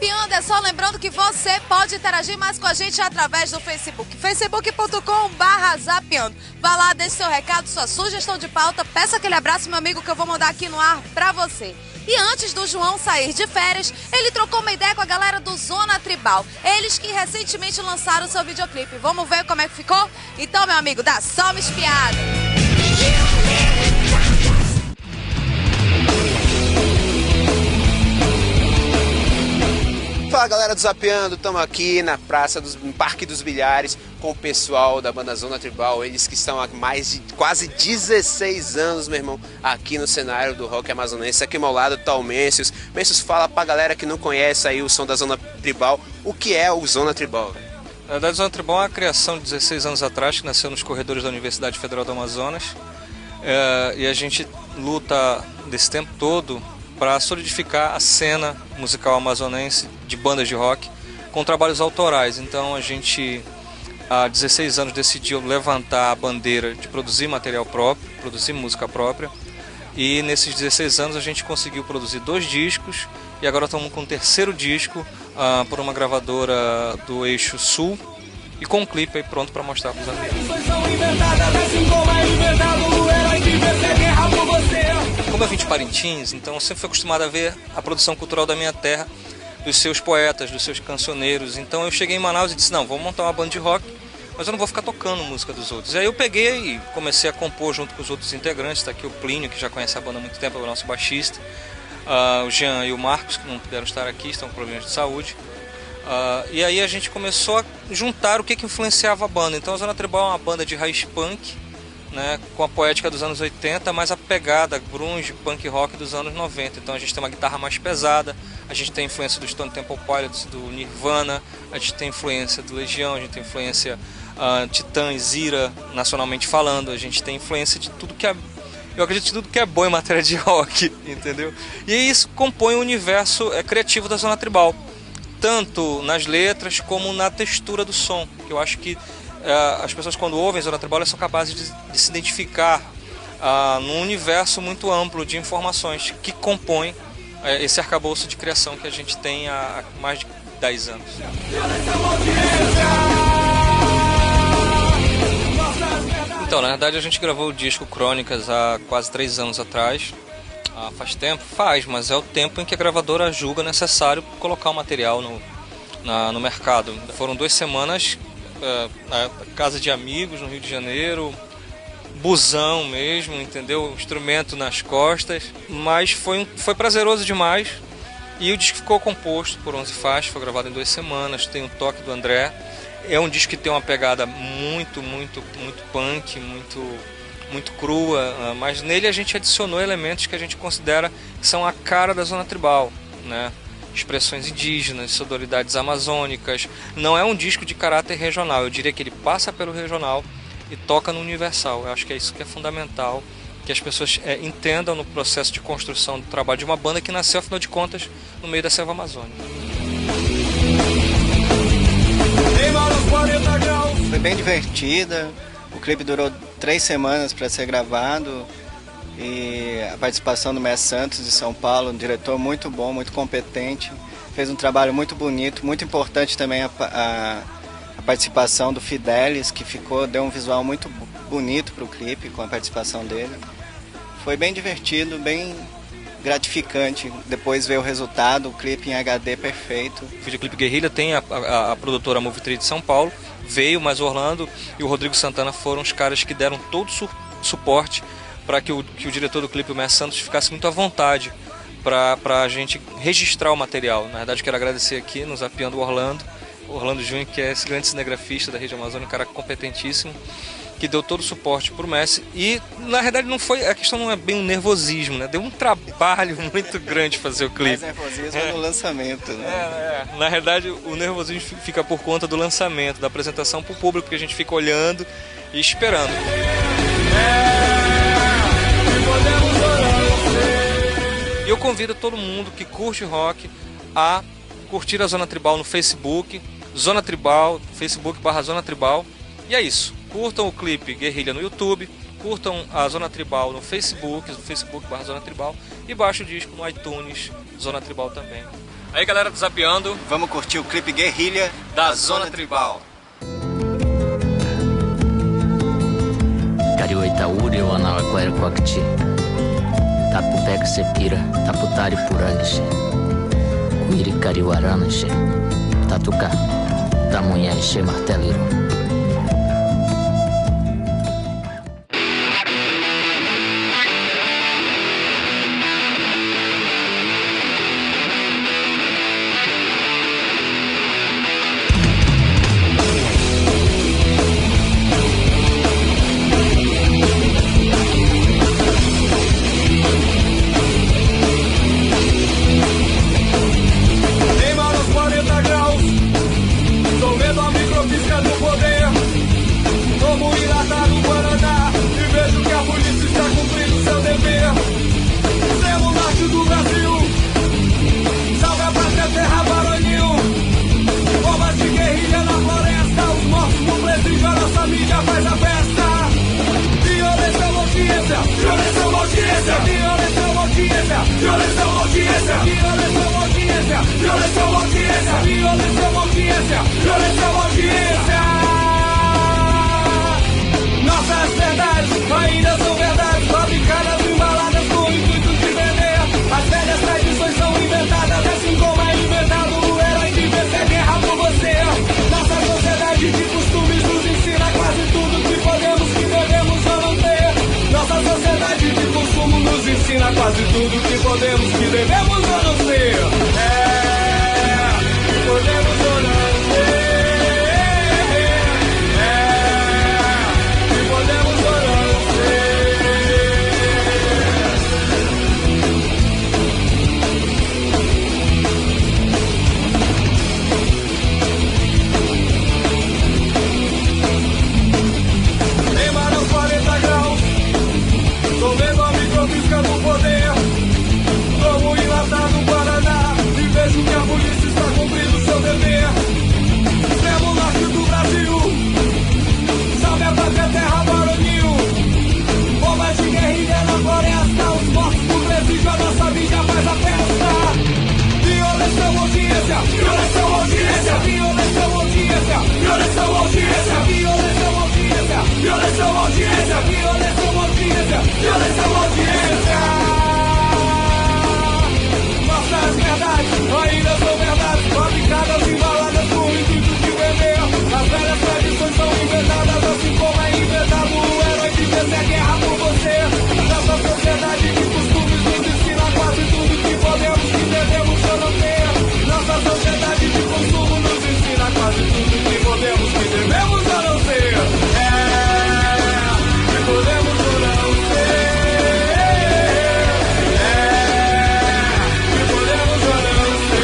Zapeando, é só lembrando que você pode interagir mais com a gente através do Facebook, facebook.com/zapeando. Vá lá, deixe seu recado, sua sugestão de pauta, peça aquele abraço, meu amigo, que eu vou mandar aqui no ar pra você. E antes do João sair de férias, ele trocou uma ideia com a galera do Zona Tribal. Eles que recentemente lançaram seu videoclipe. Vamos ver como é que ficou? Então, meu amigo, dá só uma espiada. Fala galera do Zapeando, estamos aqui na no Parque dos Bilhares com o pessoal da banda Zona Tribal, eles que estão há mais de quase 16 anos, meu irmão, aqui no cenário do rock amazonense. Aqui ao meu lado está o Mêncios. Mêncios, fala pra galera que não conhece aí o som da Zona Tribal, o que é o Zona Tribal? Na verdade, o Zona Tribal é uma criação de 16 anos atrás, que nasceu nos corredores da Universidade Federal do Amazonas, e a gente luta desse tempo todo para solidificar a cena musical amazonense de bandas de rock com trabalhos autorais. Então a gente há 16 anos decidiu levantar a bandeira de produzir material próprio, produzir música própria, e nesses 16 anos a gente conseguiu produzir 2 discos e agora estamos com o 3º disco por uma gravadora do Eixo Sul e com um clipe aí pronto para mostrar para os amigos. Como eu vim de Parintins, então eu sempre fui acostumado a ver a produção cultural da minha terra, dos seus poetas, dos seus cancioneiros. Então eu cheguei em Manaus e disse, não, vamos montar uma banda de rock, mas eu não vou ficar tocando música dos outros. E aí eu peguei e comecei a compor junto com os outros integrantes. Está aqui o Plínio, que já conhece a banda há muito tempo, é o nosso baixista. O Jean e o Marcos, que não puderam estar aqui, estão com problemas de saúde. E aí a gente começou a juntar o que influenciava a banda. Então a Zona Tribal é uma banda de raiz punk, né, com a poética dos anos 80, mas a pegada grunge, punk rock dos anos 90. Então a gente tem uma guitarra mais pesada, a gente tem influência do Stone Temple Pilots, do Nirvana, a gente tem influência do Legião, a gente tem influência Titãs, Ira, nacionalmente falando, a gente tem influência de tudo que é, eu acredito de tudo que é bom em matéria de rock, entendeu? E isso compõe o universo criativo da Zona Tribal, tanto nas letras como na textura do som, que eu acho que as pessoas quando ouvem Zona Tribal elas são capazes de se identificar num universo muito amplo de informações que compõem esse arcabouço de criação que a gente tem há mais de 10 anos. Então, na verdade a gente gravou o disco Crônicas há quase 3 anos atrás. Faz tempo? Faz, mas é o tempo em que a gravadora julga necessário colocar o material no mercado. Foram 2 semanas na casa de amigos no Rio de Janeiro, busão mesmo, entendeu? Instrumento nas costas, mas foi prazeroso demais. E o disco ficou composto por 11 faixas, foi gravado em 2 semanas, tem o toque do André. É um disco que tem uma pegada muito punk, muito crua, mas nele a gente adicionou elementos que a gente considera que são a cara da Zona Tribal, né? Expressões indígenas, sonoridades amazônicas. Não é um disco de caráter regional, eu diria que ele passa pelo regional e toca no universal. Eu acho que é isso que é fundamental, que as pessoas entendam no processo de construção do trabalho de uma banda que nasceu, afinal de contas, no meio da selva amazônica. Foi bem divertida, o clipe durou 3 semanas para ser gravado e a participação do Mestre Santos de São Paulo, um diretor muito bom, muito competente, fez um trabalho muito bonito, muito importante também a participação do Fidelis, que deu um visual muito bonito para o clipe com a participação dele. Foi bem divertido, bem gratificante depois ver o resultado, o clipe em HD perfeito. O videoclipe Guerrilha tem a produtora Movie Tree de São Paulo, veio, mas Orlando e o Rodrigo Santana foram os caras que deram todo o suporte para que o diretor do clipe, o Mestre Santos, ficasse muito à vontade para a gente registrar o material. Na verdade, quero agradecer aqui no Zapeando o Orlando Júnior, que é esse grande cinegrafista da região amazônica, um cara competentíssimo, que deu todo o suporte pro Messi. E na verdade não foi, a questão não é bem um nervosismo, né? Deu um trabalho muito grande fazer o clipe. Mais nervosismo no lançamento, né? Na verdade o nervosismo fica por conta do lançamento, da apresentação pro público, que a gente fica olhando e esperando. E eu convido todo mundo que curte rock a curtir a Zona Tribal no Facebook, Zona Tribal, Facebook/Zona Tribal. E é isso. Curtam o clipe Guerrilha no YouTube, curtam a Zona Tribal no Facebook, Facebook/Zona Tribal, e baixem o disco no iTunes, Zona Tribal também. Aí galera do Zapeando, Vamos curtir o clipe Guerrilha da Zona Tribal. Carioitaúri ou Anauaquara Coacti. Tapupega Sepira, Taputari Purangixe. Cuiri Cariuaranche. Tatuca, Tamunhaxe Marteliro. Nossas verdades ainda são verdades, fabricadas, embaladas com o intuito de vender. As velhas tradições são inventadas, assim como é inventado o herói que vence a guerra por você. Nossa sociedade de costumes nos ensina quase tudo que podemos, que devemos ou não ter. Nossa sociedade de consumo nos ensina quase tudo que podemos, que devemos ou não ser. Que podemos ou não ser. Do poder, como enlatado Guaraná, e vejo que a polícia está cumprindo seu dever. Extremo norte do Brasil, salve a pátria, terra, varonil. Bombas de guerrilha na floresta, os mortos do presídio, a nossa mídia faz a festa. Violência, audiência, violência, audiência, violência, audiência, violência, audiência, violência, audiência, violência, audiência, violência, audiência, violência, audiência. Nossas verdades ainda são verdades, fabricadas, embaladas com o intuito de vender. As velhas tradições são inventadas, assim como é inventado o herói que vence a guerra por você. Nossa sociedade de costumes nos ensina quase tudo que podemos, que devemos ou não ter. Nossa sociedade de consumo nos ensina quase tudo que podemos, que devemos ou não ser. Que podemos ou não ser. Que podemos ou não ser.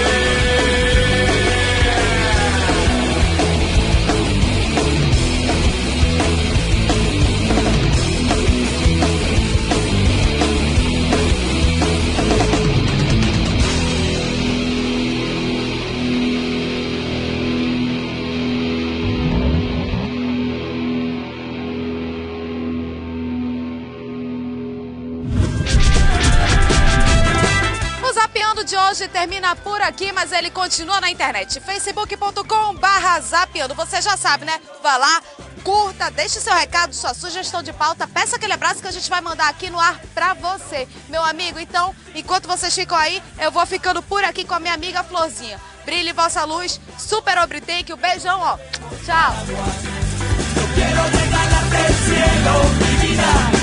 O Zapeando de hoje termina por aqui, mas ele continua na internet. facebook.com/zapeando. Você já sabe, né? Vá lá, curta, deixe seu recado, sua sugestão de pauta, peça aquele abraço que a gente vai mandar aqui no ar pra você, meu amigo. Então, enquanto vocês ficam aí, eu vou ficando por aqui com a minha amiga Florzinha. Brilhe vossa luz, super obrigado, beijão, ó. Tchau. Quiero regalarte el cielo, mi vida.